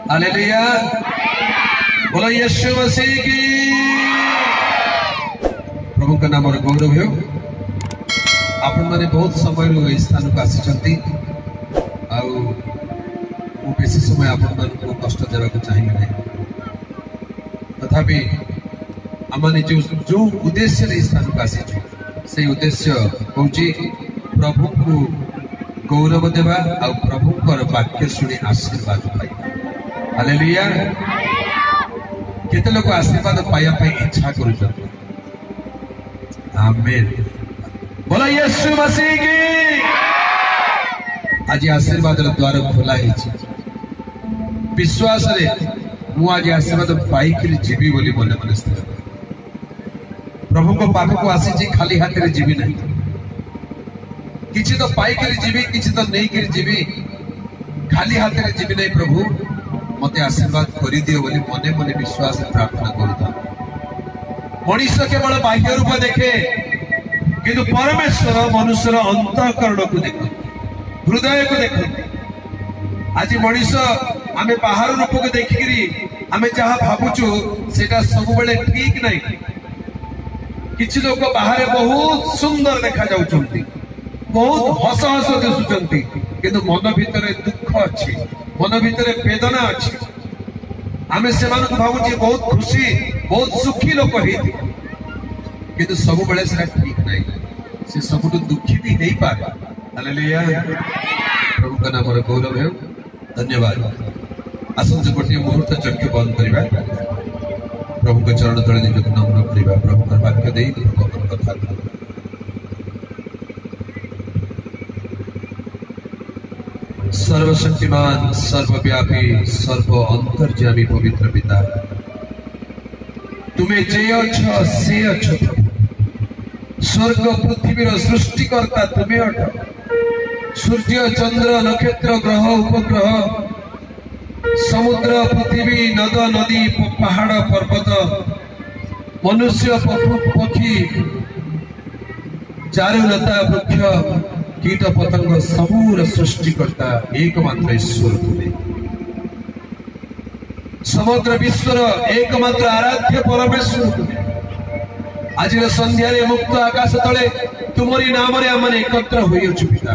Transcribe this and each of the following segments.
Hallelujah, बोलो यीशु मसीह की। प्रभु का नाम गौरव हो। आपण मैंने बहुत समय स्थान को आसी बेसी समय आपण को कष्ट देवाक चाहिए ना, तथापि आमने जो उद्देश्य स्थान को आसी से उद्देश्य हूँ प्रभु को गौरव देवा आ प्रभु वाक्य शुणी आशीर्वाद पाइबा। हालेलुया, केते लोग आशीर्वाद पाइबा इच्छा कर। आमेन, बोलो यीशु मसीह की। आज आशीर्वाद द्वार खोला विश्वास रे मु आज आशीर्वाद पाइक जीवी बोली मने मने स्थिर प्रभु को पाख को आसी खाली हाथ रे जीवी नहीं, किछि तो पाइक जीवी, किछि तो नहीं कर जीवी, खाली हाथ रे जीवी नहीं। प्रभु मते आशीर्वाद करि दियो बोली मने मने विश्वास प्रार्थना करता। मनुष्य केवल बाह्य रूप देखे, किंतु परमेश्वर मनुष्यर अंतःकरण को देखते, हृदय को देखते। आज मनुष्य आमे बाहर रूप को देखिकी आमे जहाँ भावुचु सेटा सब बेले ठीक नहीं। किछि लोग बाहर बहुत सुंदर देखा जाउछंती, बहुत हस हस दिसुछंती, किंतु मन भितर दुख अछि, मन भितर वेदना अछि। आमे सेमान को भावुची बहुत खुशी, बहुत सुखी लोक हेति, किंतु सब बेले सेटा ठीक नहीं। से सबुठ दुखी भी नहीं पारे। हालेलुया, प्रभु का नाम गौरव हो। धन्यवाद। आसंत गोटे मुहूर्त चक्षु बंद करवा, प्रभु के चरण तले निज नम्र करवा, प्रभु का वाक्य दे प्रभु कथा। सर्वशक्तिमान, सर्वव्यापी, सर्व अंतर्यामी पवित्र पिता, तुम्हें जे अछ से अछ प्रभु। स्वर्ग पृथ्वी सृष्टिकर्ता तुम्हें अट। सूर्य चंद्र नक्षत्र ग्रह उपग्रह, समुद्र पृथ्वी नद नदी पहाड़ पर्वत, मनुष्य पशु पक्षी, चारुलता वृक्ष कीट पतंग सबूर सृष्टिकर्ता एकमात्र ईश्वर तुम्हें। समग्र विश्वर एकमात्र आराध्य परमेश्वर तुम्हें। आज संध्यारे मुक्त आकाश तले तुमरी नाम रे आमने एकत्र होइछु पिता।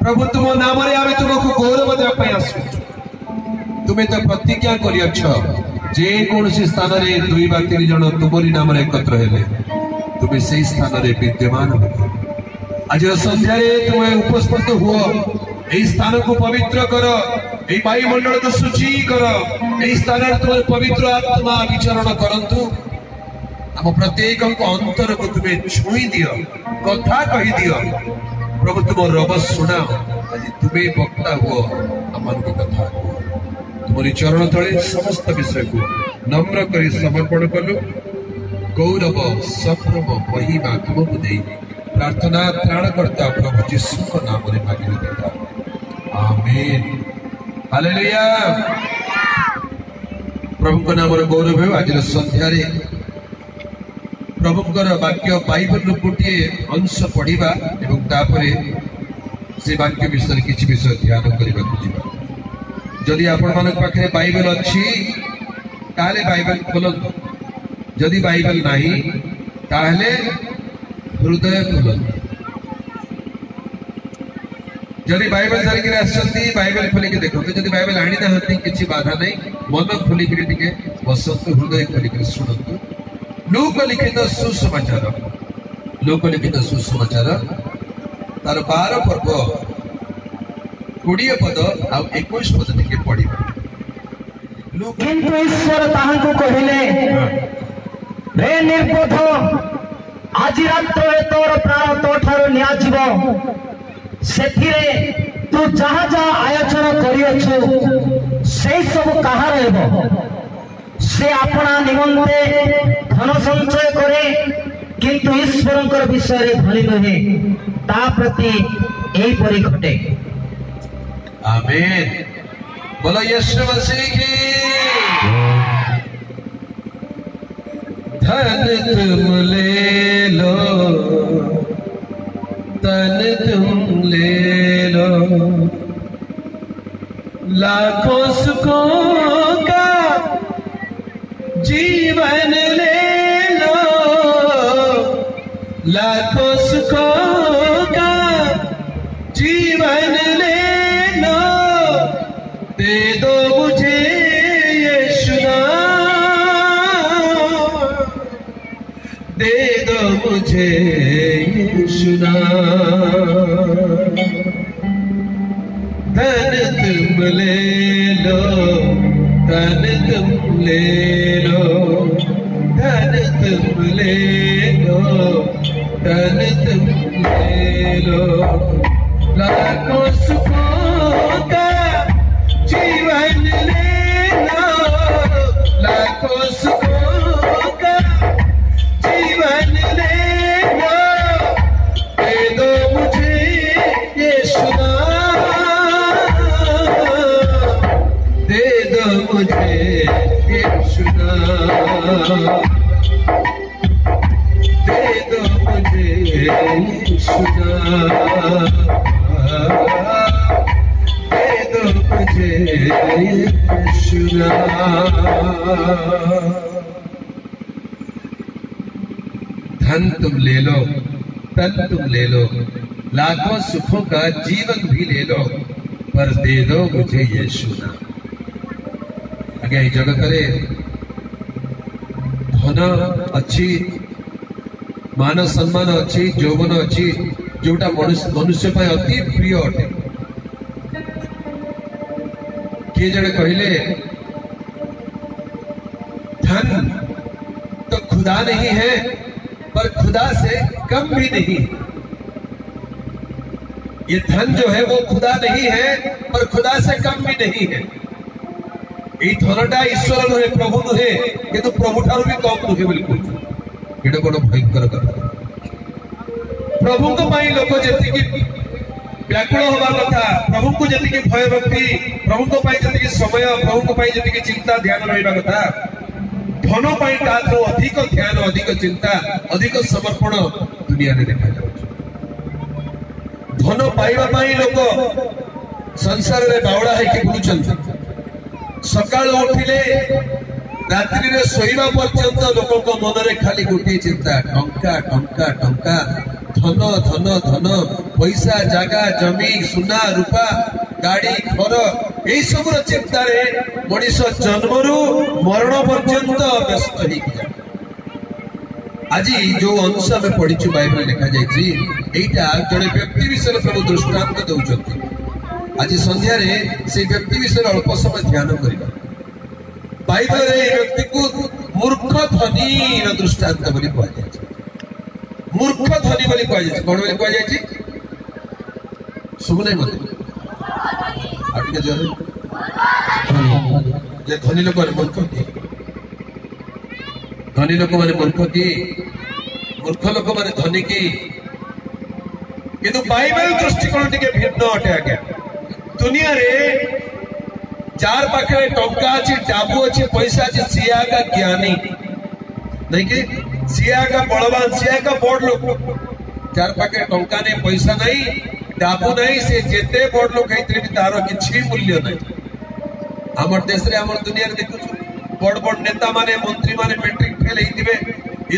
प्रभु तुम नाम रे आमे तुमको गौरव देवा पय आसु। तुम्हें तो प्रतिज्ञा करियछ जे कोनसी स्थान रे दुई बा तीन जण तुमरी नाम रे एकत्र हेले तुम्हें सेई स्थान रे विद्यमान हो। आज संध्यारे तुम्हें उपस्थित हुओ, एई स्थान को पवित्र कर, एई वायुमंडल को शुचि कर, एई स्थान रे तुम पवित्र आत्मा विचरण करंतु। आम प्रत्येक अंतर को तुम्हें छुई दियो, कथा कही दियो। प्रभु तुम रब शुणाओ, आज तुम्हें वक्ता हुओ, अमन को कथा तुम्हारी चरण तले समस्त विषय को नम्र कर समर्पण कलु। गौरव संभ्रम महिमा तुमको दे प्रार्थना त्राणकर्ता प्रभु यीशु का नाम रे मांगिले देता। आमीन, हालेलुया। प्रभु का नाम रे गौरव हो। आज संध्या रे प्रभुकर वाक्य बाइबल गोटे अंश पढ़ा एवं तापरे से वाक्य विषय किसी विषय ध्यान करने। जदि आपण मानक पाखे बाइबल अच्छी ताले बाइबल खोलंतु, जदि बाइबल नहीं ताले हृदय खोलंतु। जदि बाइबल धरिक आसछंती बाइबल खोलिक देखंतु, जदि बाइबल आनी नाहंती किछि बाधा नहीं, मन खोलिक टिके बसंतु, हृदय खोलिक सुनंतु। लोक लिखित सुसमाचार, लोक लिखित सुसमाचार तार 12 पर्व 20 पद आ 21 पद टिके पढ़िबा। किंतु ईश्वर ताहांकु कहिले, रे निर्बोध, आज रात्र तोर प्राण तो ठारो निया जीव, सेथिरे तू जहा जहा आयोजन करियछु से सब कहार हेबो। से अपना निमंते धन संचय करे, किंतु ईश्वर विषय धनी नुहे, ता प्रति यही परि घटे। आमीन, बोलो यीशु मसीह की। धन तुम ले लो, तन तुम ले लो, लाखों सुखों का जीवन ले लो, लाखों सुखों का जीवन ले लो, दे दो मुझे यीशु नाम, दे दो मुझे यीशु नाम। धन तुम ले लो, धन तुम ले लो, धन तुम ले लो, धन तुम ले लो, लाखों सुखों का जीवन ले लो, लाखों सुखों का जीवन ले लो, दे दो मुझे यीशु नाम, दे दो मुझे यीशु नाम, दे दो मुझे यीशु नाम, दे दो मुझे यीशु नाम। धन तुम ले लो, तन तुम ले लो, लाखों सुखों का जीवन भी ले लो, पर दे दो मुझे यीशु नाम। आगे ये जगत रे धन अच्छी, मान सम्मान अच्छी, यौवन अच्छी, जोटा मनुष्य पर अति प्रिय अटे। किए जड़े कहले धन तो खुदा नहीं है, पर खुदा से कम भी नहीं। ये धन जो है वो खुदा नहीं है, पर खुदा से कम भी नहीं है। ये धनटा ईश्वर नुहे, प्रभु नुहे, किंतु प्रभु ठारू भी कम नुहे बोली कहते। एटा बड़ भयंकर कथा। प्रभु को पाई लोक जेतिकी व्याकुल होवा कथा, प्रभु को जेतिकी भय भक्ति, प्रभु को पाई जेतिकी समय, प्रभु को पाई जेतिकी चिंता ध्यान रहइबा कथा, धन पाई ताठो अधिक ध्यान, अधिक चिंता, अधिक समर्पण दुनिया रे देखा जाउछ। धन पाइबा पाई लोक संसार रे बावड़ा है कि बुलुचंती। सकाळ उठिले रात्रि रे सोइबा पर्यंत लोकों को मन रे खाली गोटे चिंता, टंका टंका टंका, धन धन धन, पैसा जागा जमी सुना रूपा गाड़ी घर, यही सब चिंता रे मनीष जन्मरू मरण पर्यंत व्यस्त हो गया। आज जो अंश में पढ़ी बाइबल लिखा जाइए, एटा जड़े व्यक्ति विषय प्रभु दृष्टांत दौरान। आज संध्या से व्यक्ति विषय अल्प समय ध्यान करवा। बाइबल व्यक्ति को मूर्ख धनी दृष्टांत बोली कहुए। मूर्ख धनी बोली कहुए कौन बोली कहुए शुभुना मत जोर धनी लोक मूर्ख किए? धनी लोक मैंने मूर्ख किए? मूर्ख लोक मैंने धनी की? किंतु बाइबल दृष्टिकोण टिके भिन्न अटे। आज्ञा दुनिया रे चार पाखे टंका अच्छी, टाबू अच्छी, पैसा अच्छी, सिया का ज्ञानी नहीं कि सिया का बलवान, सिया का बड़ लोक। चार पाखे टंका नहीं, पैसा नहीं, टाबू नहीं, से जेते बड़ लोक है तार किछि मूल्य नहीं। आमर देश रे आमर दुनिया रे देखु बड़ बड़ नेता माने, मंत्री माने मैट्रिक फेल हेतिबे,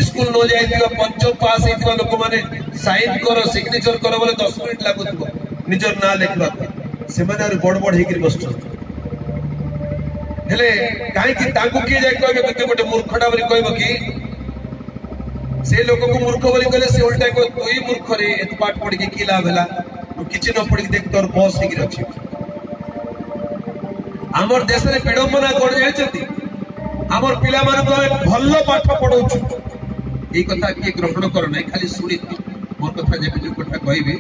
स्कूल न जाइथिबा, पंचम पास हेतिबा लोक माने साइन करो, सिग्नेचर करो बोले 10 मिनिट लागुथबो निजर ना लेखबा। से माने बड़ बड़ हेकि बसछ हेले काहे कि ताकू किए जाय कहबे कि गोटे मूर्खटा बोली कहबो कि से लोक को मूर्ख बोली कहले से उल्टा को तोई मूर्ख रे एत पाठ पढ़ के की लाभ हला, तो किछि न पढ़ के देख तोर बॉस हेकि अछि। हमर देश रे विडंबना कोड जायछथि, हमर पिला मान को भल्लो पाठ पढौछु। ए कथा के ग्रहण कर नै, खाली सुनि मोर कथा जे जो कथा कहबे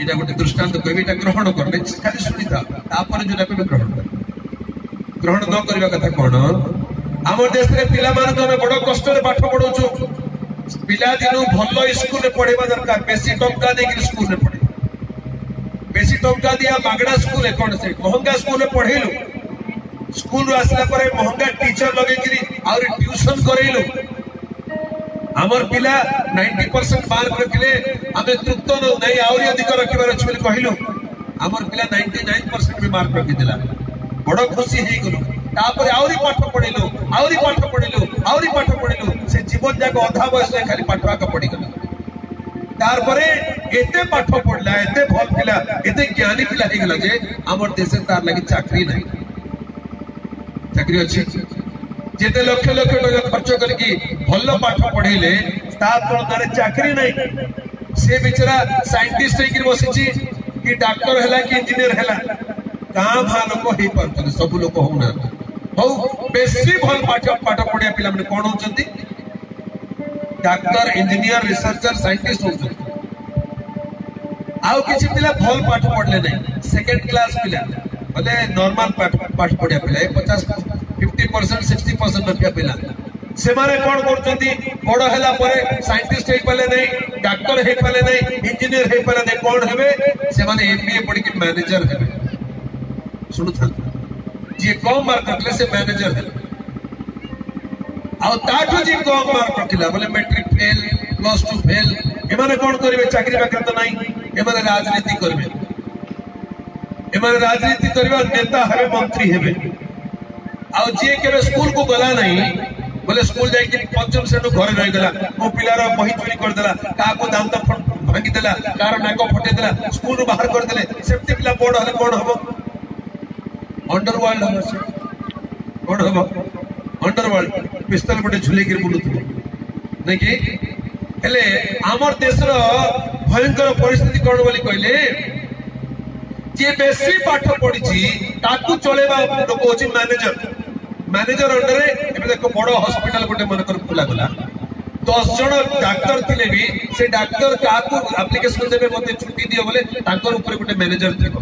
एटा गोटे दृष्टांत कहबे, एटा ग्रहण कर नै, खाली सुनि था तापर जोटा कहबे ग्रहण कर। ग्रहण न करबा कथा कोन? हमर देश रे पिला मान को बड़ कष्ट रे पाठ पढौछु। पिला दिनु भल्लो स्कूल रे पढेबा दरकार, बेसी टंका दे के स्कूल रे पढे, बेसी टंका दिया मागड़ा स्कूल रे कोन से महंगा स्कूल रे पढेलु। स्कूल रो आसला परे महंगा टीचर लगे कि और ट्यूशन करेलु। आमर पिला 90% मार्क रखिले आमे तृप्त नहीं आउरी अधिक रखिबार अछि बोली कहिलो आमर पिला 99% भी मार्क रखि दिला बड़ खुशी हे गेलो तापर आउरी पाठ पढिलो आउरी पाठ पढिलो से जीवन जाक अधा बयस खाली पाठवा का पढि गेला तार परे एते पाठ पढला एते भल पिला एते ज्ञानी पिला हे गेला जे आमर देश तार लागि चाकरी नहीं चाकरी अछि जेते लक्ष लक्ष टका खर्च करके भल पाठ पढ़ेले तार चाकरी नहीं से बेचारा साइंटिस्ट है बसी कि डॉक्टर है कि इंजीनियर है कहाँ भा लोक हो पार सब लोक होना हौ बेसी भल पाठ पाठ पढ़िया पिला माने कौन होचंती डॉक्टर इंजीनियर रिसर्चर साइंटिस्ट होचंती आउ किसी पिला भल पाठ पढ़ले नहीं सेकंड क्लास पिला बोले नॉर्मल पाठ पढ़िया पिला 50% 60% रखिया पिला से मारे कौन करचंती बड़ हैला परे साइंटिस्ट हे पाले नहीं डॉक्टर हे पाले नहीं इंजीनियर हे पाले नहीं कौन हेबे से माने एमबीए पढ़ के मैनेजर हेबे सुनु था जे कम मार्क रखले से मैनेजर है आ ताठो जे कम मार्क रखिला बोले मैट्रिक फेल +2 फेल एमाने कौन करिवे चाकरी बाकरी तो नहीं एमाने राजनीति करबे एमाने राजनीति करबे नेता हेबे मंत्री हेबे आ जे केबे स्कूल को गला नहीं बोले स्कूल जाके पंचम श्रेणी घर रह गला मो पिलार बही चोरी कर देला का को दाम तो भांगी देला कार नाको फटे देला स्कूल बाहर कर देले सेफ्टी पिला बोर्ड हले कोन हबो अंडरवर्ल्ड हबो से कोन हबो अंडरवर्ल्ड पिस्तल बटे झुले के बुलुथबो नै कि हेले हमर देशर भयंकर परिस्थिति कोन बोली कहले जे बेसी पाठ पढ़ी ताकू चलेबा लोक होची मैनेजर अंडर एबे देखो बड़ हॉस्पिटल गोटे मन कर खुला गला 10 जन डॉक्टर थिले भी से डॉक्टर काकू एप्लीकेशन देबे मते छुट्टी दियो बोले ताकर ऊपर गोटे मैनेजर थिबो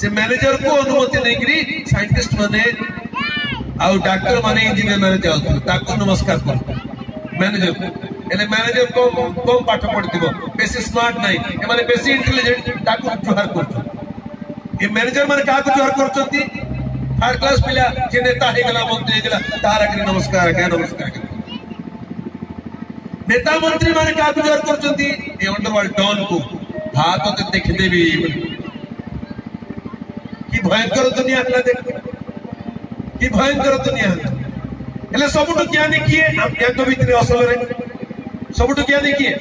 से मैनेजर को अनुमति नै करी साइंटिस्ट माने आ डॉक्टर माने इंजीनियर माने जाउ ताको नमस्कार कर मैनेजर एले मैनेजर को कम पाठ पढ़थिबो बेसी स्मार्ट नै ए माने बेसी इंटेलिजेंट ताको जोहार करथो ये मैनेजर माने काकू जोहार करचंती थर्ड क्लास पिला जे नेता हे गला मंत्री हे गला तार आगे नमस्कार नेता मंत्री माने का गुजार करचंती ए अंडरवर्ल्ड डॉन को हाथ तो देख देबी कि भयंकर दुनिया हला देख कि भयंकर दुनिया हेले सबटु ज्ञानी किए हम ज्ञान तो भीतर असल रे सबटु ज्ञानी किए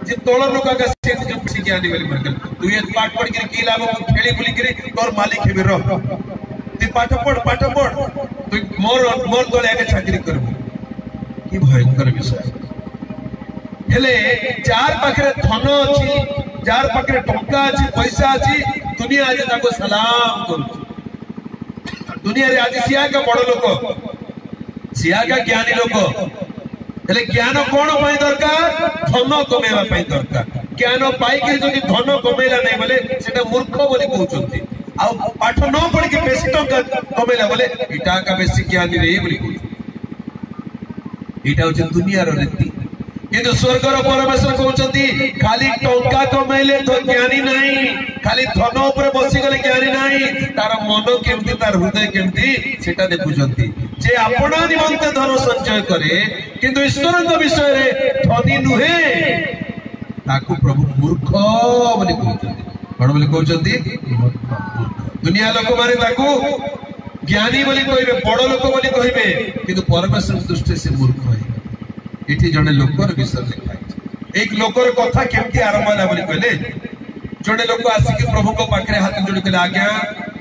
जे तोಳ लोक का से जो ज्ञानी वाली बरकल तू ये पाठ पढ़ के की लाभ खेली बुली करे तोर मालिक हेबे रह तू पाठ पढ़ तू मोर तोले आगे चाकरी करबो कि भयंकर विषय हेले जार पाखरे धन अछि जार पाखरे टंका अछि पैसा अछि दुनिया आज ताको सलाम करू दुनिया रे आज सिया का बड़ लोक सिया का ज्ञानी लोक हेले ज्ञान कोन पई दरकार धन कमेवा पई दरकार ज्ञान पाई के जदि धन कमेला नै बोले सेटा मूर्ख बोली कहउचंती आ पाठ न पढ़ के बेसी टंका कमेला बोले इटा का बेसी ज्ञानी रे बोली कहउचंती इटा होचे दुनिया रो रीति किंतु स्वर्गर परमेश्वर कहउचंती खाली टंका कमेले तो ज्ञानी नहीं खाली धन ऊपर बसी गले ज्ञानी नहीं तार मन केमती तार हृदय केमती सेटा देखुचंती जे अपना निमंते धन संचय करे किंतु ईश्वर विषय रे धनी नुहे ताकू प्रभु मूर्ख बोली कहउचंती कोन बोली कहउचंती दुनिया लोक माने ताकू ज्ञानी बोली कहबे बड़ लोक बोली कहबे किंतु परमेश्वर दृष्टि से मूर्ख है इठी जने लोकर विषय लिखा है एक लोकर कथा केमती आरंभ होला बोली कहले जने लोक आसी के प्रभु को पाखरे हाथ जोड़ी कहले आज्ञा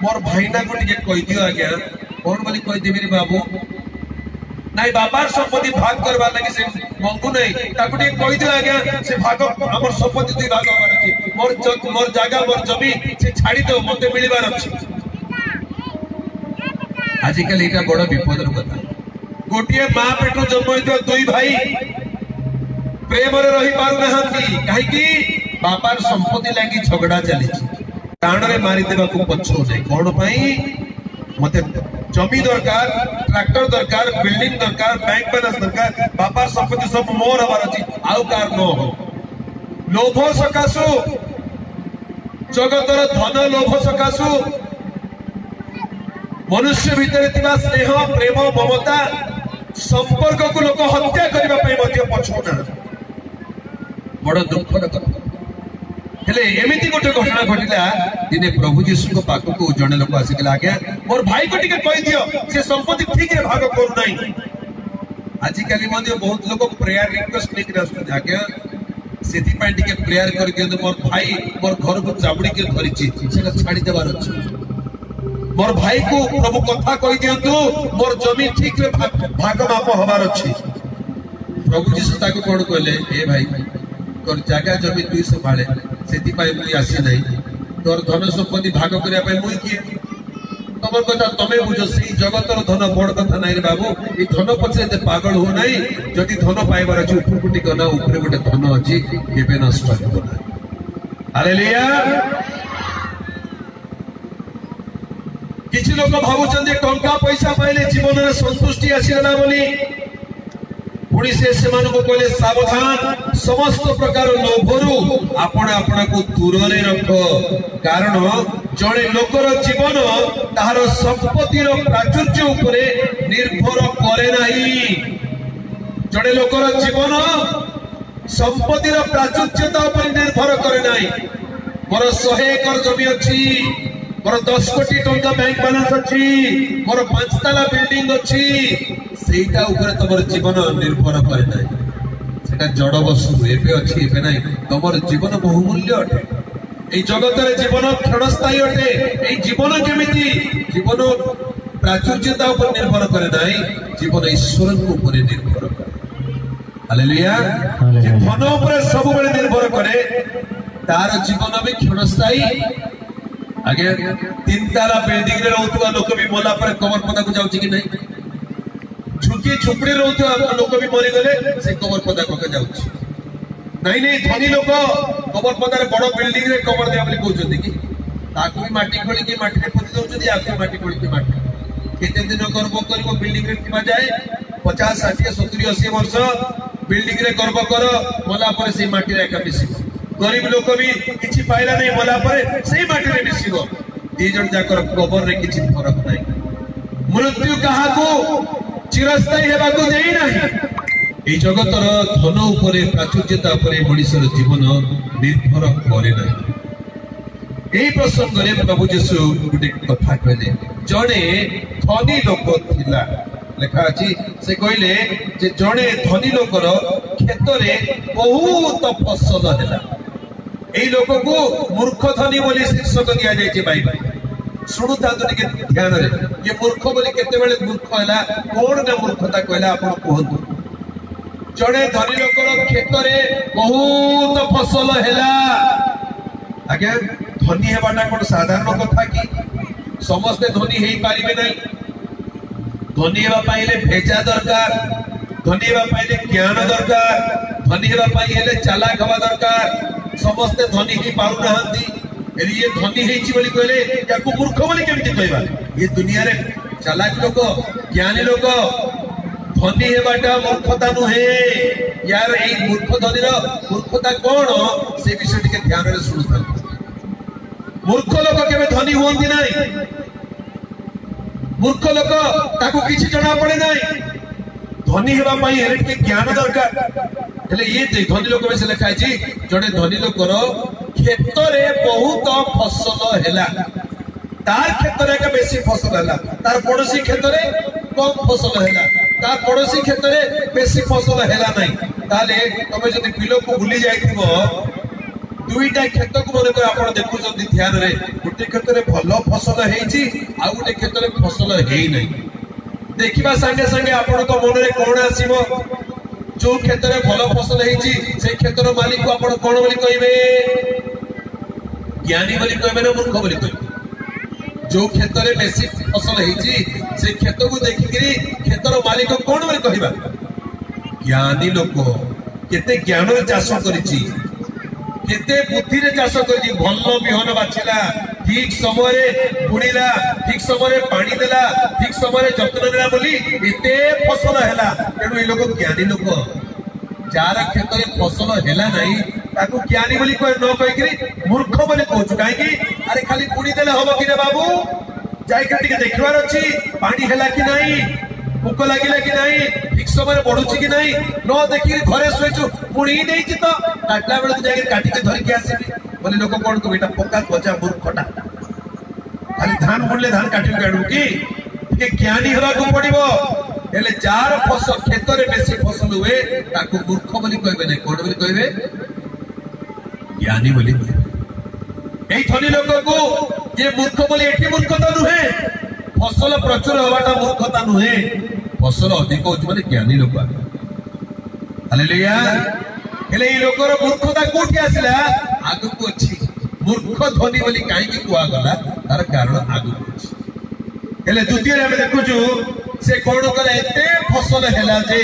मोर भाईना को टिके कहि दियो आज्ञा कोन बोली कहि देबी रे बाबू नाइ बाबार संपत्ति भाग करबा लागि से मंगू नै ताको टिके कहि दियो आज्ञा से भाग हमर संपत्ति दुई भाग होबार अछि मोर जागा मोर जमी से छाड़ी दो मते मिलिबार अछि आजिकल एटा बड़ विपदर कथा गोटिए मां पेटो जन्म होइतो दुई भाई प्रेम रे रही पारु नहंती काहे कि बापार संपत्ति लागि झगड़ा चली टाण रे मारी देबा को पछो नै कोन पई मते जमी दरकार ट्रैक्टर दरकार बिल्डिंग दरकार बैंक बैलेंस दरकार बापार संपत्ति सब मोर हबार अछि आउ कार न हो लोभ सकासु जगतर धन लोभ सकासु मनुष्य भीतर स्नेह प्रेम ममता संपर्क को लोक हत्या करने पछुना बड़ दुखर कथा हेले एमिति गोटे घटना घटिला दिने प्रभु जीशु पाखक जड़े लोक आसिक आज्ञा मोर भाई को टिके कहि दियो से संपत्ति ठीक रे भाग करू नहीं आजिकल बहुत लोग प्रेयर रिक्वेस्ट लेकर आसुछन आज्ञा सेति पय टिके प्रेयर कर दियो मोर भाई मोर घर को चाबुड़ी के धरिछि सेटा छाड़ी देबार अछि मोर भाई को प्रभु कथा कहि दियंतु मोर जमीन ठीक रे भाग माप हबार अछि प्रभु जीशु ताको कोन कहले ए भाई तोर जगह जमीन 200 बाळे सेति पय मुई आसी नै तोर धन संपत्ति भाग करिया पय मुई की तमर कथा तमे बुझो से जगतर धन बड़ कथा नै रे बाबू ई धन पछे एते पागल हो नै जदि धन पाइबार अछि ऊपर कोटी कना ऊपर गोटे धन अछि केबे नष्ट होबो नै हालेलुया किछि लोक भाबुछन जे टंका पैसा पाइले जीवन रे संतुष्टि आसीला बोली पुणी से को कहले सावधान समस्त प्रकार लोभरु आपण आपण को दूर रे रख कारण जड़े लोकर जीवन तार संपत्तिर प्राचुर्य उपरे निर्भर करे नाही जड़े लोकर जीवन संपत्तिर प्राचुर्यता उपरे निर्भर करे नाही मोर 100 एकर जमी अछि मोर 10 कोटी टंका बैंक बैलेंस अछि मोर 5 तला बिल्डिंग अछि सेटा ऊपर तमर जीवन निर्भर करे नाही सेटा जड़ वस्तु एबे अछि एबे नाही तमर जीवन बहुमूल्य अटे ए जगत रे जीवन क्षणस्थायी अटे ए जीवन केमिति जीवन प्राचुर्यता ऊपर निर्भर करे नाही जीवन ईश्वर को ऊपर निर्भर करे हालेलुया जे धन ऊपर सब बेले निर्भर करे तार जीवन भी क्षणस्थायी आगे 3 ताला बिल्डिंग रे रहउतवा लोक भी मोला पर कबर पदा को जाउची कि नहीं झुकी झुपड़ी रहउतवा लोक भी मरि गले से कबर पदा को जाउची नहीं नहीं धनी लोक कबर पदा रे बड़ बिल्डिंग रे कबर दे बोली कहउछथि कि ताकू भी माटी खोली के माटी रे पोति दउछथि आकू माटी खोली के माटी केते दिन गर्व करबो बिल्डिंग रे किबा जाए 50 60 70 80 वर्ष बिल्डिंग रे गर्व कर मोला पर से माटी रे का मिसिबो गरीब लोक भी किछि पाइला नहीं मला पर सेही माटी रे मिसिबो दी जण जाकर कबर रे किछि फरक नाही मृत्यु कहा को चिरस्थायी हेबा को देई नाही ए जगतर धन उपरे प्राचुर्यता उपरे मनुष्यर जीवन निर्भर करे नाही एही प्रसंग रे प्रभु यीशु गुटे कथा कहले जणे धनी लोक थिला लेखा अछि से कहले जे जणे धनी लोकर खेत रे बहुत फसल हैला एई लोक को मूर्ख धनी बोली शीर्षक दिया जाय छै बाइबल सुनु तातो के ध्यान रे ये मूर्ख बोली केते बेले मूर्ख हैला कोन ना मूर्खता कहला आपण कहंतु जड़े धनी लोकर खेत रे बहुत फसल हैला आगे धनी हेबाटा कोन साधारण कथा की समस्त धनी हेई पारिबे नै धनी हेबा पाइले भेजा दरकार धनी हेबा पाइले ज्ञान दरकार धनी हेबा पाइले चालाक हवा दरकार समस्त धनी ही पारु नहंती ये धनी हेची बोली कहले याकू मूर्ख बोली केमिति कहबा ये दुनिया रे चालाक लोक ज्ञानी लोक धनी हेबाटा मूर्खता नुहे यार ए मूर्ख धनीर मूर्खता कोन से विषय के ध्यान रे सुनुता मूर्ख लोक केबे धनी होंती नाही मूर्ख लोक ताकू किछि जणा पड़े नाही धनी हेबा पई हेरे के ज्ञान दरकार हेले ये धनी लोक में से लिखा अछि जड़े धनी लोकर खेत रे बहुत फसल हैला तार खेत रे का बेसी फसल हैला तार पड़ोसी खेत रे कम फसल हैला तार पड़ोसी खेत रे बेसी फसल हैला नाही ताले तमे जदि बिलो को भूली जाइथिबो दुईटा खेत को मन कर आपण देखु जदि ध्यान रे गुटे खेत रे भलो फसल हेची आ गुटे खेत रे फसल हेई नै देखिबा संगे संगे आपण को मन रे कोन आसीबो जो खेत रे भलो फसल हेची से खेतर मालिक को आपण कोन बोली कहिबे ज्ञानी बोली कहबे ना मूर्ख बोली कहबे जो खेत रे बेसी फसल हेची से खेत को देखिकरी खेतर मालिक को कोन बोली कहिबा ज्ञानी लोक केते ज्ञान रे चाष करिछि केते बुद्धि रे चाष करिछि भलो बिहन बाछिला ठीक समय रे बुणीला ठीक समय रे पानी देला ठीक समय रे जत्न नेला बोली एते फसल हैला तेनु ए लोक ज्ञानी लोक जार खेत रे फसल हैला नाही ताकू ज्ञानी बोली कोइ न कहि करी मूर्ख बोली कहू काहे कि अरे खाली बुणी देले होबो कि रे बाबू जाई के देखबार अछि पानी हैला कि नाही भूख लागिला कि नाही ठीक समय बढ़ुची कि नहीं न देखिए घरे शोचु पुणी नहीं तो काटला बेलू जाकर काटिके धरिकी आसबि बोले लोक कौन कह एटा पक्का गजा मूर्खटा खाली धान बुणले धान काटिके आणु कि ज्ञानी होगा पड़ो हेले जार फसल खेत में बेसी फसल हुए ताकू मूर्ख बोली कहबे नहीं कौन बोली कहबे ज्ञानी बोली कहबे धनी लोक को ये मूर्ख बोली एठी मूर्खता नुहे फसल प्रचुर हवाटा मूर्खता नुहे फसल अधिक होची माने ज्ञानी लोक हालेलुया हेले ई लोकर मूर्खता कोठी आसिला आगु को अछि मूर्ख धनी बोली काहे की कुआ गला तार कारण आगु अछि हेले द्वितीय हम देखुछु से कौन करे एते फसल हैला जे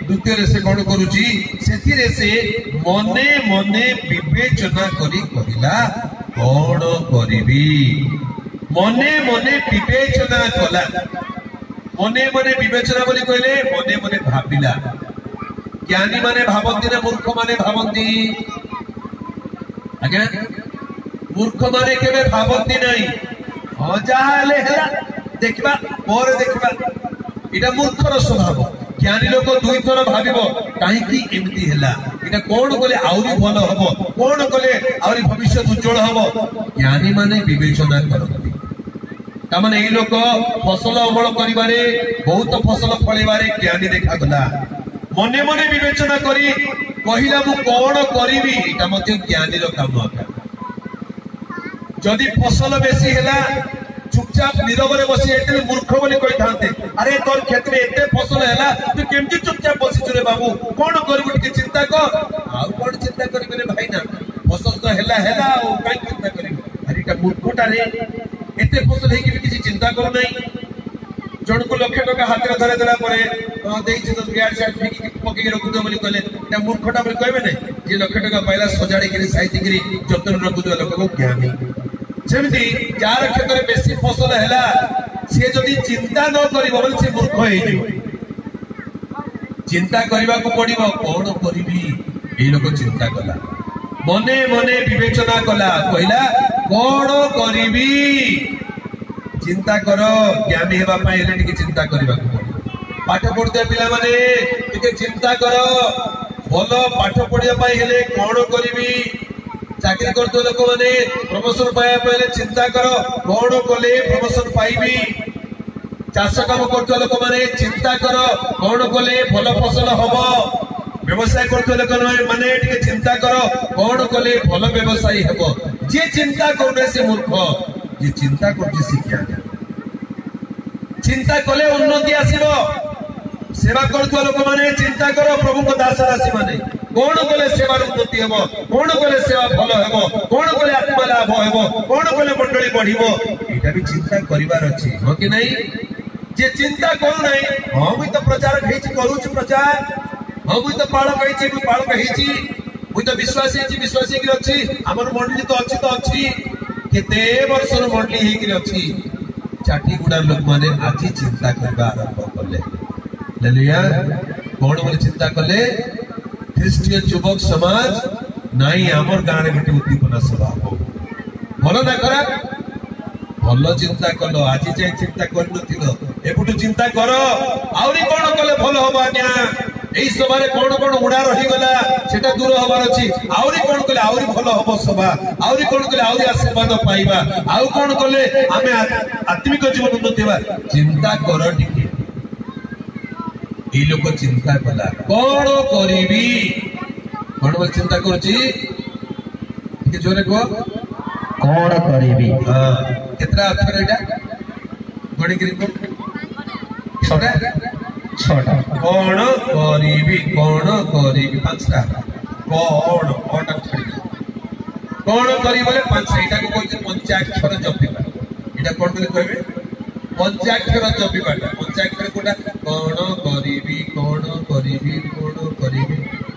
द्वितीय से कौन करूची सेथिरे से मने मने विवेचना करी कहिला कौन करिबी मने मने विवेचना कला मने मने विवेचना बोली कहले मने मने भाबिला ज्ञानी माने भाबंती ना मूर्ख माने भाबंती आज्ञा मूर्ख माने केबे भाबंती नहीं हो जाले हैला देखबा और देखबा इटा मूर्खर स्वभाव ज्ञानी लोक दुई थर भाबिबो काहे की एमती हैला इटा कोन कोले आउरी भलो हबो कोन कोले आउरी भविष्य उज्जवल हबो ज्ञानी माने विवेचना करती ता माने ए लोक फसल अमल करिबारे बहुत फसल फळिबारे ज्ञानी देखा गला मने मने विवेचना करी कहिला मु कोन करिवि इटा मध्ये ज्ञानी रो काम होता जदि फसल बेसी हैला चुपचाप नीरव बसी एते मूर्ख बोली कहि थांते अरे तोर खेत में एते फसल हैला तू केमती चुपचाप बसी रे बाबू कोन करबु के चिंता कर आउ कोन चिंता करिबे रे भाई ना फसल तो हैला हैला ओ काई चिंता करिबे अरे का मूर्खटा रे एते फसल हे कि किसी चिंता करू नहीं जण को लक्ष टका हाथ रे धरे देला परे देई छ तो ग्याड साइड फेकी पकी रखु दे बोली कहले एटा मूर्खटा बोली कहबे नै जे लक्ष टका पाइला सजाड़ी के साइति के जतन रखु दे लोक को ज्ञानी सेमती जार क्षेत्र में बेसी फसल हैला से जदी चिंता न करिवो बोले से मूर्ख हे जिवो चिंता करबा को पड़िबो कोन करिवि ए लोक चिंता कला मने मने विवेचना कला कहिला कोन करिवि चिंता करो ज्ञानी हेबा पई हेले टिके चिंता करबा को पड़िबो पाठ पढते पिला माने टिके चिंता करो बोलो पाठ पढिया पई हेले कोन करिवि चाकरी करते लोक मैंने प्रमोशन पाया पहले चिंता करो कौन कले प्रमोशन पाइबी चाष काम करते लोक मैंने चिंता करो कौन कले भल फसल हम व्यवसाय करते लोक मैंने चिंता करो कौन कले भल व्यवसायी हम जे चिंता कर से मूर्ख जे चिंता कर शिक्षा चिंता कले उन्नति आसब सेवा करते लोक मैंने चिंता करो प्रभु को दास राशि माने कौन बोले सेवार उन्नति हेबो कौन बोले सेवा भलो हेबो कौन बोले आत्मा लाभ हेबो कौन बोले मंडली बढ़िबो एटा भी चिंता करिवार अछि हो कि नहीं जे चिंता करू नहीं हां मुई तो प्रचार हेछि करू छु प्रचार हां मुई तो पाळक हेछि मुई पाळक हेछि मुई तो विश्वासी कि अछि हमर मंडली तो अछि केते वर्षर मंडली हे कि अछि चाटी गुडा लोक माने आजि चिंता करबा आरंभ करले हालेलुया कौन बोले चिंता करले ख्रिस्टीय युवक समाज नहीं आमर गाँव में गोटे उद्दीपना सभा हो भल ना खराब भल चिंता कल आज जाए चिंता कर चिंता कर आउरी कौन कले भल हम आज्ञा यही सभा कौन कौन उड़ा रहीगला सेटा दूर हबार अच्छी आउरी कौन कले आउरी भल हम सभा आउरी कौन कले आउरी आशीर्वाद पाइबा आउ कौन कले आमे आत्मिक जीवन उन्नति हेबा चिंता कर टिके लोक चिंता कला कौन करिबी कौन बोल चिंता करूची जोरे को कौन करिबी हां केतरा अक्षर एटा गणी करिबो छोटा छोटा कौन करिबी पांचटा कौन कौन अक्षर कौन करी बोले पांचटा एटा को कहते पंचाक्षर जपिबा एटा कोन बोले कहबे पंचाक्षर जपिबाटा पंचाक्षर कोटा कौन करिबी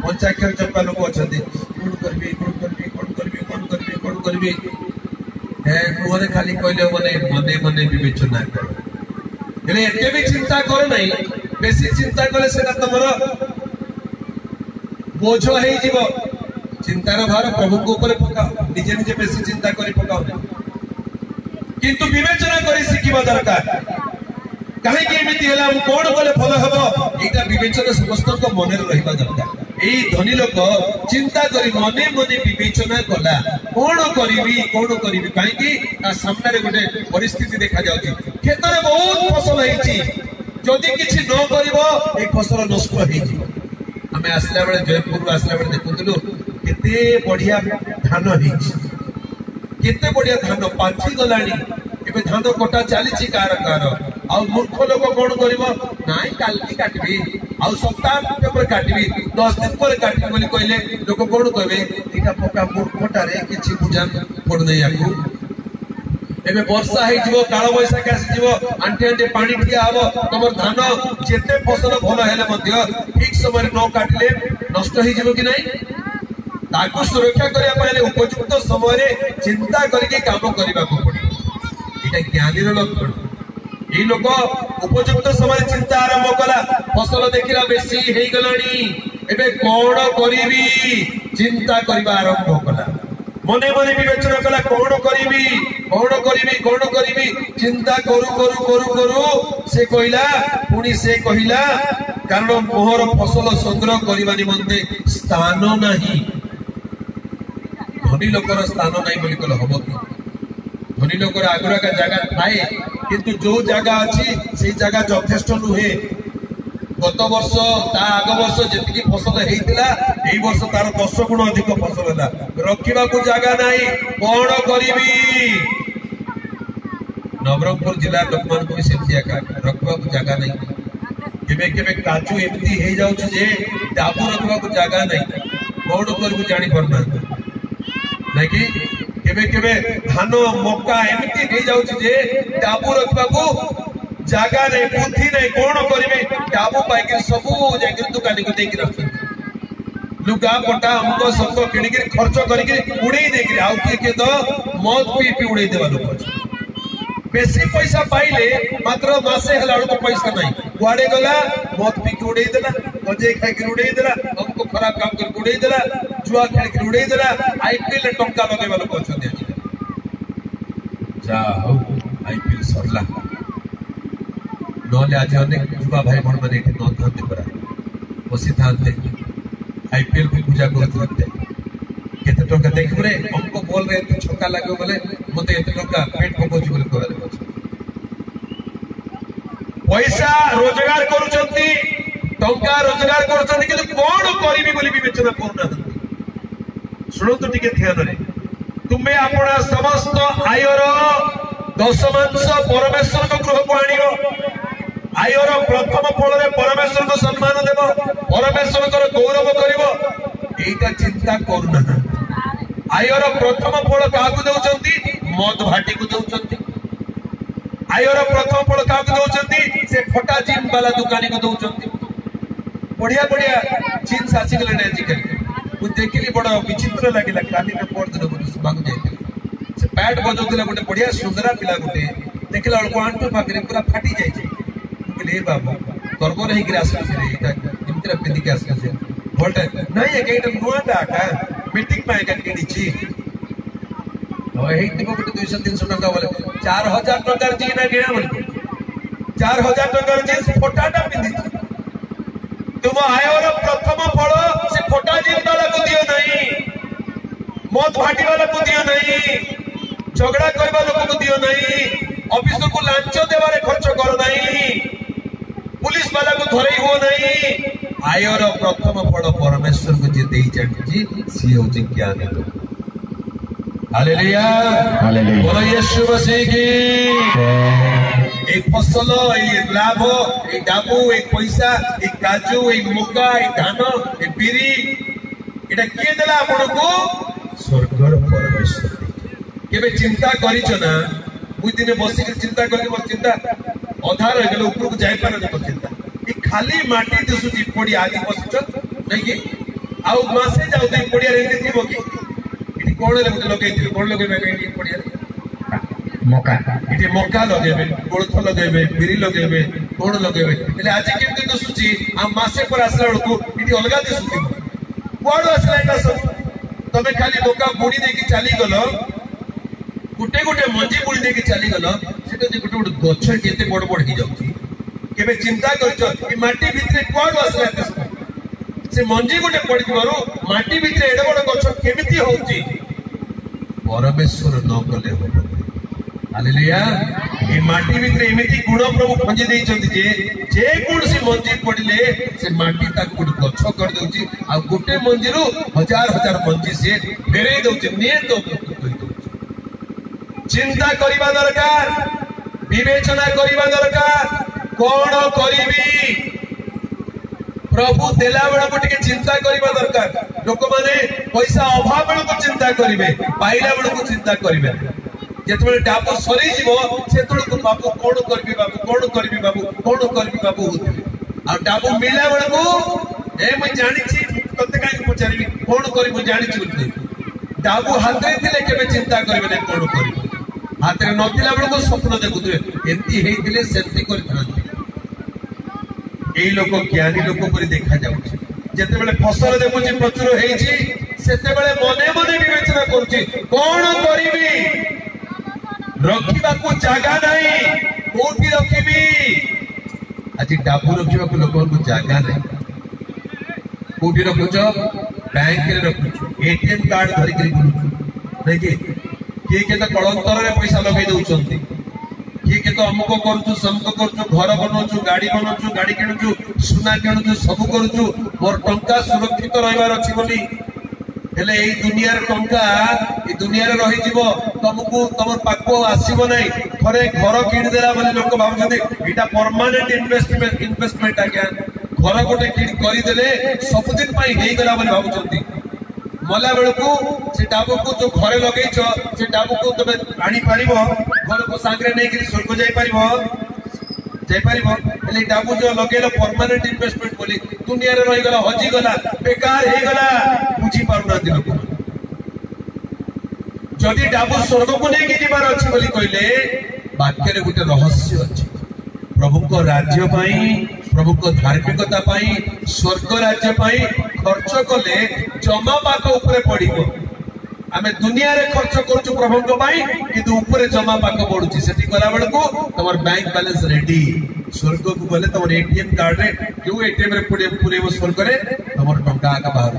पंचाक्षर जपा लोक अछंती कौन करबी हे मोरे खाली कहले मने मने विवेचना कर हेले एते भी चिंता कर नहीं बेसी चिंता करे सेटा तमरो बोझ हे जीवो चिंतार भार प्रभु को ऊपर पकाओ निजे निजे बेसी चिंता करी पकाओ किंतु विवेचना करी शिखिबा दरकार कहीं एमती है कौन कले भल हम यहाँ विवेचना समस्त मन रहा दरकार यही धनी लोक चिंता कर मने मने विवेचना कला कौन करी कहीं सामने गोटे परिस्थिति देखा जाऊँ खेत में बहुत फसल होती जदि किसी न कर फसल नष्ट हो आम आसला बेले जयपुर आसला बेले देखुलु केते बढ़िया धान केते बढ़िया धान पाची गलानी एबे धान कटा चली कार कार आ मूर्ख लोक कौन कर काली काटबी आ सप्ताह पर काटबी 10 दिन पर काटबी बोली कहले लोक कौन कहबे इटा पका मूर्खटारे किछि बुझान पड़ने याकू एबे वर्षा हे जीवो काल बैसाख आसी जीवो आंटी आंटी पानी ठिया हबो तमर धान जेते फसल भलो हेले मध्य ठीक समय न काटले नष्ट हे जीवो कि नहीं ताकू सुरक्षा करिया पहिले उपयुक्त समय रे चिंता करके काम करबा को पड़ी एटा ज्ञानी रो लक्षण ए लोक उपयुक्त समय चिंता आरंभ कला फसल देखिला बेसी हे गलानी एबे कोन करिवि चिंता करबा आरंभ कला मने मने विवेचना कला कौन करी चिंता करू से कहला पुणी से कहला कारण मोहर फसल संग्रह करबा निमंते स्थान नहीं धनी लोकर स्थान नहीं बोली कहले हबो कि धनी लोकर आगुरा का जगह थाए किंतु जो जगह अच्छी से जगह यथेष्ट नुहे गत वर्ष ता आग वर्ष जी फसल होता यही वर्ष तार 10 गुण अधिक फसल है रखा जगह नहीं कौन करी नवरंगपुर जिला लोक मान भी सेमती रखा जगह नहीं केबे काजू एमती हो जाऊे डाबू रखा जगह नहीं कौन कर जानी पारना नहीं कि केबे धान मक्का एमती हो जाऊे डाबू रखा जगह नहीं बुद्धि नहीं कौन करेंगे डाबू पाइक सब जाकर दुकान को देख लुगा पटा अमुक सब किणिक खर्च करके उड़े आउ किए तो मद पी उड़े देवा लोक बेसी पैसा पाइले मात्र मासे है पैसा नहीं कुआड़े गला मद पी उड़े देला गंजे खाई उड़ेदेला हमको खराब काम कर उड़ेदेला जुआ खेल उड़ेदेला आईपीएल टंका लगेवा लोक अच्छा जा हो आईपीएल सरला नहले आज अनेक युवा भाई भण मैंने न था बसी था आईपीएल को पूजा करते केते टंका देखबरे हमको बोल रहे तू छक्का लागो बोले मते एते टंका पेट पकोची बोले कहले पैसा रोजगार करूचंती टंका रोजगार करूचंती कि कोन करिवि बोली विवेचना करना सुनंतु टिके ध्यान रे तुमे आपना समस्त आयर दशमांश परमेश्वर को गृह को आनियो आयर प्रथम फल परमेश्वर को सम्मान देव परमेश्वर गौरव कर चिंता करना आयर प्रथम फल क्या दौरान मद भाटी को दौरान आयर प्रथम फल क्या दौरान से फटा जिन वाला दुकानी को दौरान बढ़िया बढ़िया जीन्स आसीगले आजिकल मुझे देखिली बड़ विचित्र लगे काली परदिन सुबह जाइए से पैट बजाऊला गोटे बढ़िया सुंदरा पिला गोटे देखला बेलू आंटू पाखे पूरा फाटी जाए बाबू गर्व नहीं पिंधिक आस भलटा नहीं नुआटा मीटिंग किणी गोटे 200-300 टका बोले 4000 टकर जीन किणा बोल 4000 टकर जीन्स फोटाटा पिंधि तुम आयर प्रथम फल से फोटा जीन वाला को दियो नहीं मद भाटी वाला को दियो नहीं झगड़ा करवा लोक को दियो नहीं ऑफिसर को लांच देवारे खर्च करो नहीं पुलिस वाला को धरे हो नहीं आयर प्रथम फल परमेश्वर को जे देई जानि सी होची ज्ञानी लोक हालेलुया हालेलुया बोलो यीशु मसीह की एक फसल एक लाभ एक डाबू एक पैसा एक काजू एक मक्का एक धान एक बिरी एटा किए देला आपन को स्वर्गर परमेश्वर केबे चिंता करिछ ना मुई दिने बसी के चिंता करके मोर चिंता अधा रह गेल ऊपर को जाय पार न चिंता ई खाली माटी दिसुची पड़ी आदि बसिछ नहीं कि आउ मासे जाउ दे पड़िया रे थिबो कि इटी कोन ले लगे थी कोन लगे में पड़िया मक्का इटी मक्का लगेबे कोळथ लगेबे बिरी लगेबे कोन लगेबे એટલે આજે કેમતે दिसुची आ मासे पर आसला को इटी अलगा दिसुची कोड आसला एटा सब तमे खाली मक्का बुड़ी दे के चली गलो गुटे गुटे मंजी बुड़ी दे के चली गलो सेटा जे गुटे गुटे गछ केते बड़ बड़ ही जाउची केबे चिंता करछो कि माटी भितरे कोड आसला से मंजी गोटे पड़ी दिबारो माटी भितरे एडे बड़ गछ केमिति होउची परमेश्वर न कले हो हालेलुया ए माटी भितरे एमिति गुण प्रभु खंजी देइछन्ति जे कोनसी मंजी पड़िले से माटी ताक गुड गछ कर दउची आ गोटे मंजीरो हजार हजार मंजी से फेरे दउची ने तो चिंता करिबा दरकार विवेचना करिबा दरकार कोन करिबी प्रभु देला बेला को टिके चिंता करिबा दरकार लोक माने पैसा अभाव बेला को चिंता करिवे पाइला बेला को चिंता करिवे जेतबे डाबो सरी जीवो सेतबे को बाबू कोन करबी बाबू कोन करबी बाबू कोन करबी बाबू होतबे आ डाबो मिला बेला को ए मैं जानि छी कते काई पचारिबी कोन करी मैं जानि छी डाबो हाथे थिले केबे चिंता करिवे ने कोन करबी हाथ रे नथिला बेला को स्वप्न देखुतबे एंती हेतिले सेंती करथनती ए लोक ज्ञानी लोक पर देखा जाउछि जते बेले फसल देखुछि प्रचुर हेछि सेते बेले मने मने विवेचना करूछि कोन करिवि रखिबा को जागा नाही कोठी रखिबि আজি डाबू रखिबा को लोक को जागा नाही कोठी रखुछ बैंक रे रखुछ एटीएम कार्ड धरि करी बुलुछ नै के तो कलंतर रे पैसा लगे दउछन्ती के तो अमुक करूछु समक करूछु घर बनौछु गाड़ी किणुछु सुना किणुछु सब करूछु मोर टंका सुरक्षित रहबार अछि बोली हेले एई दुनिया रे टंका ए दुनिया रे रहि जीवो तुमको तमर पाको आसीबो नै थरे घर किण देला बोली लोक भाबुछन्ते एटा परमानेंट इन्वेस्टमेंट आज्ञा घर गोटे किण करि देले सब दिन पई हेई गला बोली भाबुछन्ती मला बेल को से डाबो को जो घरे लगे से डाबो को तबे आनी पारिबो घर को सांगरे नै कि स्वर्ग जाई पारिबो एले डाबो जो लगेलो परमानेंट इन्वेस्टमेंट बोली दुनिया रे रहि गला हजी गला बेकार हे गला बुझी पारुना दिन को जदी डाबो स्वर्ग को नै कि जीवार अछि बोली कहले वाक्य रे गुटे रहस्य अछि प्रभु को राज्य पाई प्रभु को धार्मिकता पाई स्वर्ग राज्य पाई खर्च कले जमा पाक ऊपर पड़िबो आमे दुनिया रे खर्च करछु प्रभु को पाई किंतु ऊपर जमा पाक पडुची सेठी गला बेल को तमर बैंक बैलेंस रेडी स्वर्ग को गले तमर एटीएम कार्ड रे जो एटीएम रे पुरेबो स्वर्ग रे तमर टंका आका बाहर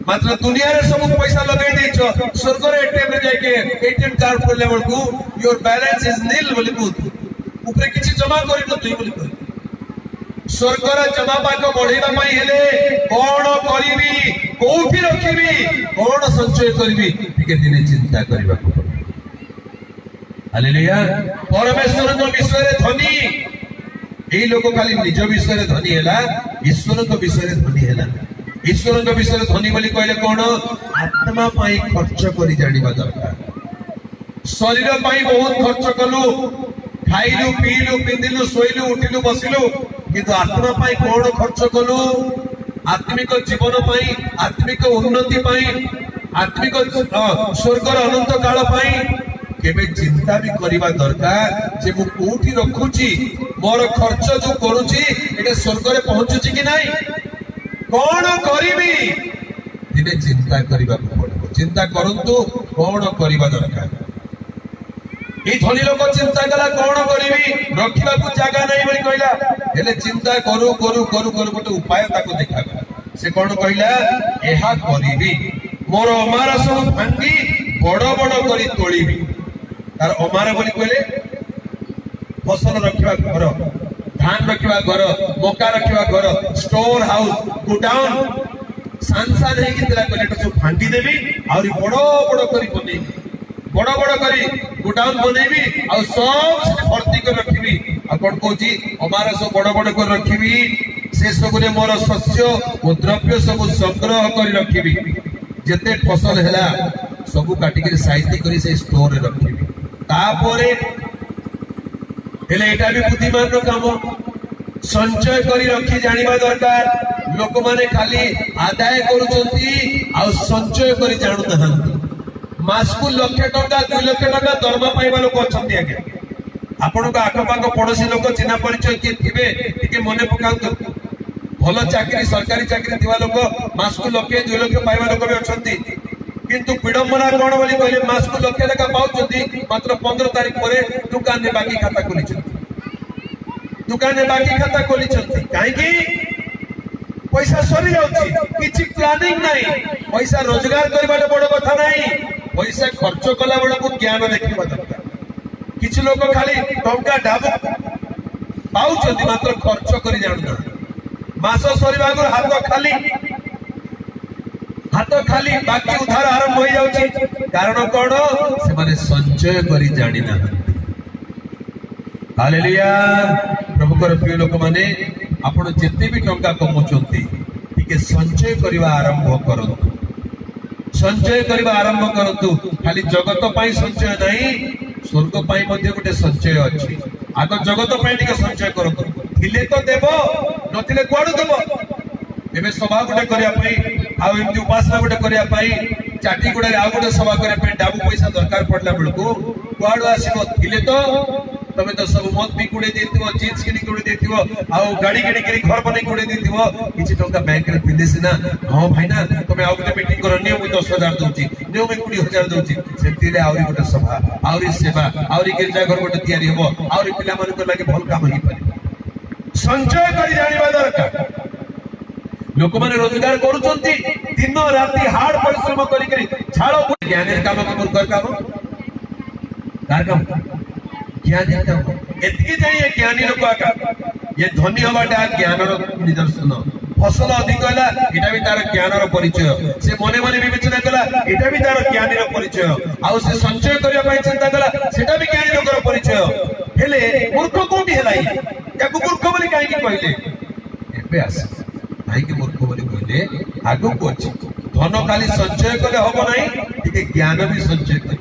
मात्र दुनिया रे सब पैसा लगाई देछो स्वर्ग रे एटीएम रे जाके एटीएम कार्ड पुरले बेल को योर बैलेंस इज नील बोली को ऊपर किछि जमा करि न तुई बोली स्वर्गर जमा पाक बढ़ेबा पई हेले कोन करिवि कोठी रखिवि कोन संचय करिवि ठीक दिने चिंता करबा को हालेलुया परमेश्वर को विषय रे धनी ए लोक खाली निज विषय रे धनी हैला ईश्वर को विषय रे धनी हैला ईश्वर को विषय रे धनी बोली कहले कोन आत्मा पई खर्च करि जानिबा दरकार शरीर पई बहुत खर्च कलु खाइलु पीलु पिंदिलु सोइलु उठिलु बसिलु किंतु आत्मा पाई कोन खर्च कलु आत्मिक जीवन पाई आत्मिक उन्नति पाई आत्मिक स्वर्गर अनंत काल पाई केबे चिंता भी करिबा दरकार जे मु कोठी रखुची मोर खर्च जो करूची एटा स्वर्ग रे पहुंचुची कि नाही कोन करिवि दिने चिंता करिबा पड़ो चिंता करंतु कोन करिबा दरकार ए धनी लोक चिंता कला कोन करिवि रखिबा को जागा नै बोली कहला हेले चिंता करू करू करू करू गोटे उपाय ताको देखा से कोन कहला एहा करिवि मोर अमार सब भांगी बड़ बड़ करी तोलिबि तार अमार बोली कहले फसल रखिबा घर धान रखिबा घर मका रखिबा घर स्टोर हाउस गोडाउन सांसार हे कि तेला कहले सब भांगी देबी और बड़ बड़ करी बनेबी बड़ बड़ करी गोडाउन बनेबी आ सब भर्ती कर रखिबी आपण कोची हमारा सब बड़ बड़ कर रखिबी से सब रे मोर शस्य ओ द्रव्य सब संग्रह कर रखिबी जते फसल हैला सब काटी के साइती करी से स्टोर रे रखिबी तापरे हेले एटा भी बुद्धिमान रो काम संचय करी रखी जानिबा दरकार लोक माने खाली आदाय करूचंती आ संचय करी जानु नहंती मास को लाख टका 2 लाख टका दरमा पाइबा लोक अछंती आगे आपण का आखपाख पड़ोसी लोक चिन्हा परिचय के थिबे टिके मने पकाउ भलो चाकरी सरकारी चाकरी दिवा लोक मास को लाख 2 लाख पाइबा लोक भी अछंती किंतु विडंबना कोन बोली कहले मास को लाख टका पाउचंती मात्र 15 तारिख परे दुकान रे बाकी खाता खोली दुकान बाकी खाता खोली कहीं पैसा सरी जाउची किछि प्लानिंग नहीं पैसा रोजगार करबा बड़ कथा नहीं पैसा खर्च कला बड़ को ज्ञान देखिबा दरकार किछि लोक खाली टंका ढाबु पाउचंती मात्र खर्च करी जानु मास सरीबा को हाथ खाली बाकी उधार आरंभ हो जाउची कारण कोन से माने संचय करी जानि ना हालेलुया प्रभु कर प्रिय लोक माने आपण जेते भी टंका कमौचंती टिके संचय करबा आरंभ करंतु संचय करबा आरंभ करंतु खाली जगत पई संचय नहीं स्वर्ग पई मध्ये गोटे संचय अछि आग जगत पई टिके संचय करंतु थिले तो देबो नथिले कोड देबो एबे सभा गोटे करिया पई आ एमती उपासना गोटे करिया पई चाटी गुडा आ गोटे सभा करिया पई डाबू पैसा दरकार पड़ला बेलको कोड आसीबो थिले तो तमे तो सब मत भी कुड़े देथिबो जींस किनी कुड़े देथिबो आ गाड़ी किनी किनी घर बने कुड़े देथिबो किछि टंका बैंक रे पिंदे सिना हां भाई ना तमे आ गोटे मीटिंग करो नियो मु 10000 दउची नियो में 20000 दउची सेति रे आउरी गोटे सभा आउरी सेवा आउरी गिरजा घर गोटे तयारी हेबो आउरी पिला मन को लागे भल काम ही पारे संचय करी जानिबा दरकार लोक माने रोजगार करूचंती दिन राती हार्ड परिश्रम करी करी छाड़ो ज्ञान काम को मूर्ख काम ज्ञानी एतकी चाहिए ज्ञानी लोक आका ये धनी हवाटा ज्ञान निदर्शन फसल अधिक है एटा भी तार ज्ञान परिचय से मने मने विवेचना कला एटा भी तार ज्ञानी परिचय आउ से संचय करबा पई चिंता कला सेटा भी ज्ञानी लोकर परिचय हेले मूर्ख कोठी हेलाई याकु मूर्ख बोली काहे की कहले एबे आस भाई के मूर्ख बोली कहले आगो को अछि धन खाली संचय करे होबो नाही ठीक ज्ञान भी संचय करे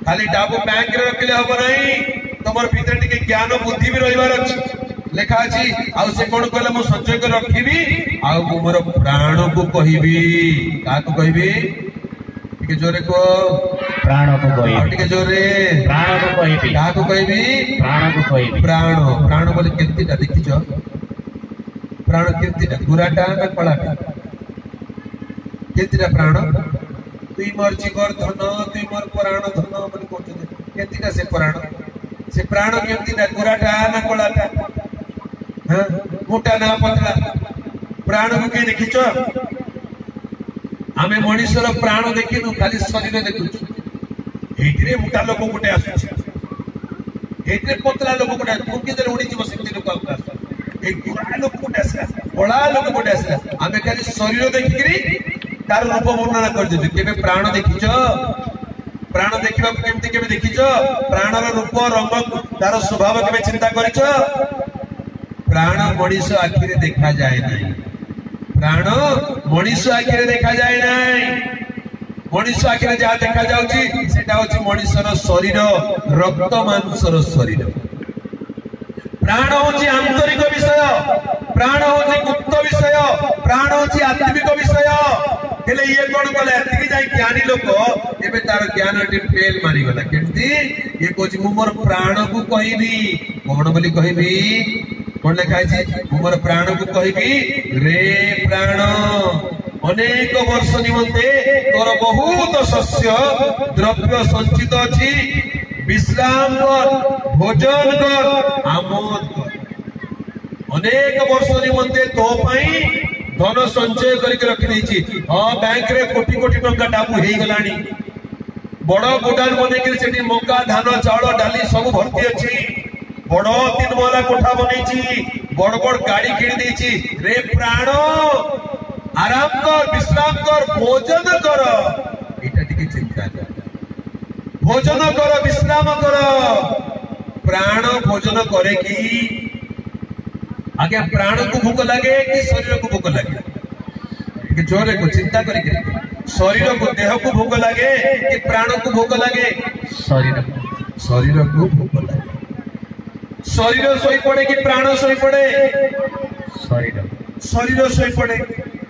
खाली डाबू बैंक रे रखले हो नहीं तमर भीतर टिके ज्ञान बुद्धि भी रहिबार अछि लेखा अछि आ से कोन कहले मो संचय कर रखिबी आ मोर प्राण को कहिबी का को कहिबी टिके जोरे को प्राण को कहिबी टिके जोरे प्राण को कहिबी का को कहिबी प्राण को कहिबी प्राण बोले केतिटा देखिजो प्राण केतिटा गुराटा ना कलाटा केतिटा प्राण तुई मोर जीवर धन तुई मोर प्राण धन बोली कहते केतिटा से प्राण केतिटा गुराटा ना कोलाटा हां मोटा ना पतला प्राण को के देखिचो आमे मनुष्यर प्राण देखिनु खाली शरीर देखुछु एठरे मोटा लोक गुटे आसुछ एठरे पतला लोक गुटे फुकी देले उडी जीव सेति लोक आसु ए गुरा लोक गुटे आसला बड़ा लोक गुटे आसला आमे खाली शरीर देखिकरी तार रूप वर्णना कर दे केबे प्राण देखिचो प्राण देखिबा केमती केबे देखिचो प्राणर रूप रंग तार स्वभाव केबे चिंता करिचो प्राण मनुष्य आखिरे देखा जाए नहीं प्राण मनुष्य आखिरे देखा जाए नहीं मनुष्य आखिरे जा देखा जाउची सेटा होची मनुष्यर शरीर रक्त मांसर शरीर प्राण होची आंतरिक विषय प्राण होची गुप्त विषय प्राण होची आत्मिक विषय हेले ये कोन बोले एतिकी जाई ज्ञानी लोक एबे तार ज्ञान टी फेल मारी गला केमती ये कोची मु मोर प्राण को कहिबी कोन बोली कहिबी कोन लिखा छै मु मोर प्राण को कहिबी रे प्राण अनेक वर्ष निमंते तोर बहुत शस्य द्रव्य संचित अछि विश्राम कर भोजन कर आमोद कर अनेक वर्ष निमंते तो पई धन संचय करके रखी देछि हां बैंक रे कोटी कोटी टंका डाबू हेई गलानी बड़ गोडान बने के सेठी मक्का धान चावल डाली सब भर्ती अछि बड़ 3 महला कोठा बनेछि बड़ बड़ गाड़ी किन देछि रे प्राण आराम कर विश्राम कर भोजन कर एटा टिके चिंता कर भोजन कर विश्राम कर प्राण भोजन करे की आगे प्राण को भूख लगे कि शरीर को भूख लगे जोरे को चिंता करी शरीर को देह को भूख लगे कि प्राण को भूख लगे शरीर को भूख लगे शरीर सोई पड़े कि प्राण सोई पड़े शरीर सोई पड़े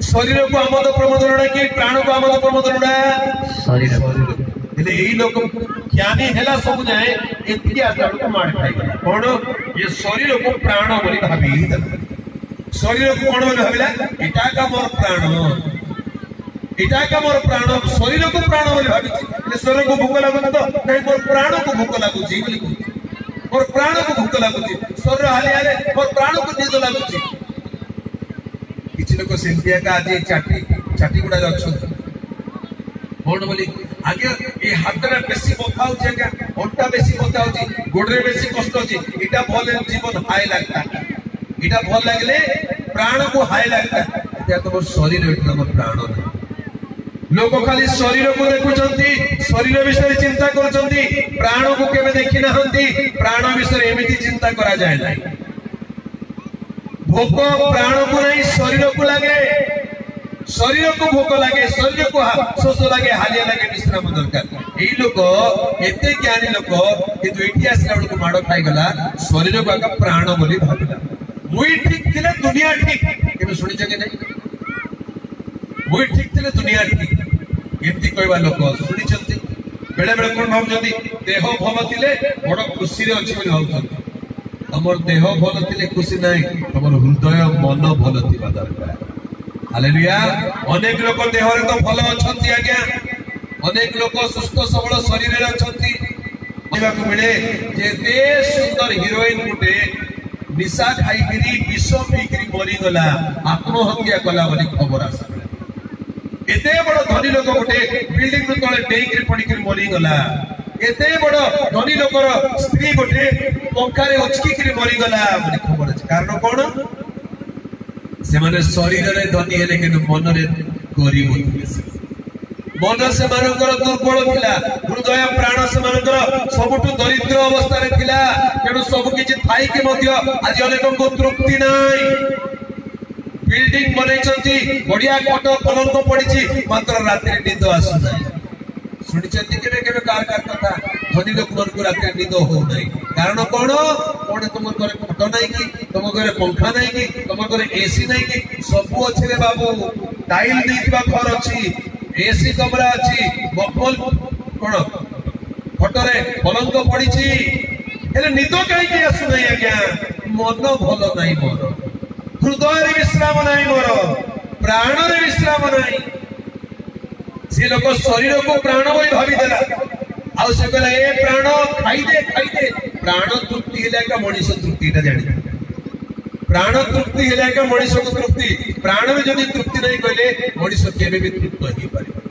शरीर को आमोद प्रमोद उड़ा कि प्राण को आमोद प्रमोद उड़ा शरीर हेले एई लोक ज्ञानी हेला सब जाए एतिकी आसला को मार खाई गला कोन ये शरीर को प्राण बोली भाबी शरीर को कोन बोली भाबिला एटा का मोर प्राण शरीर को प्राण बोली भाबी हेले शरीर को भूख लागु तो नहीं मोर प्राण को भूख लागु जी बोली मोर प्राण को भूख लगुच शरीर हालिया मोर प्राण को निद लगुच किसी लोक सेमतिया का आज चाटी चाटी गुड़ा अच्छा कौन बोली आगे ये हाथटा बेसी बथा होची आगे अंटा बेसी बथा होची गोडरे बेसी कष्ट होची इटा भल जीवन हाय लगता इटा भल लागले प्राण को हाय लगता इटा तो शरीर इटा तो प्राण नहीं लोक खाली शरीर को देखुचंती शरीर विषय चिंता करचंती प्राण को केबे देखि नहंती प्राण विषय एमिति चिंता करा जाय नाही भोक प्राण को नहीं शरीर को लागे शरीर को भोक लगे शरीर को शोष लगे हालिया लगे विश्राम दरकार यही लोक एते ज्ञानी लोक किंतु एठी आसला बेल को माड़ खाई गला शरीर को आका प्राण बोली भाबिला मुई ठीक थिले दुनिया ठीक केबे सुनि जगे नै मुई ठीक थिले दुनिया ठीक एमती कहवा लोक सुनि चंती बेले बेले कोन भाबचंती देह भल थिले बड़ खुशी रे अछि बोली भाबचंती तमर देह भल थिले खुशी नै तमर हृदय मन भल थिबा दरकार हालेलुया अनेक लोक देह रे तो भल अछंती आज्ञा अनेक लोक सुस्थ सबल शरीर रे अछंती देखा को मिले जे दे सुंदर हीरोइन गुटे निशा खाई करी विष पी करी मरी गला आत्महत्या कला बोली खबर आसा एते बड़ धनी लोक गुटे बिल्डिंग नु तळे डेई करी पड़ी करी मरी गला एते बड़ धनी लोकर स्त्री गुटे पंखा रे उचकी करी मरी गला बोली खबर अछि कारण कोन से माने शरीर रे धनी हेले किंतु मन रे गरीब थिले मन से मानकर दुर्बल थिला हृदय प्राण से मानकर सबटु दरिद्र अवस्था रे थिला केनु सब किछि थाई के मध्य आज अनेक को तृप्ति नाही बिल्डिंग बनैछंती बढ़िया खट पलंग पड़िछि मात्र रात्रि निद आसु नाही सुनिछंती केबे केबे कार कथा धनी लोक मन को रात्रि निद हो नाही कारण कोन कोन तुम घरे खट नाही कि तुम घरे पंखा नाही कि तुम घरे एसी नाही कि सब अछि रे बाबू टाइल देइबा घर अछि एसी कमरा अछि मफल कोन खटरे पलंग पड़िछि हेले निद काई कि आसु नाही आज्ञा मन भल नाही मोर हृदय रे विश्राम नाही मोर प्राण रे विश्राम नाही से लोक शरीर को प्राण बोली भाबी देला आउ से कहला ए प्राण खाई दे प्राण तृप्ति हेला का मनीष तृप्ति ता जानि प्राण तृप्ति हेला का मनीष को तृप्ति प्राण में जदी तृप्ति नहीं कहले मनीष केबे भी तृप्त ही पारे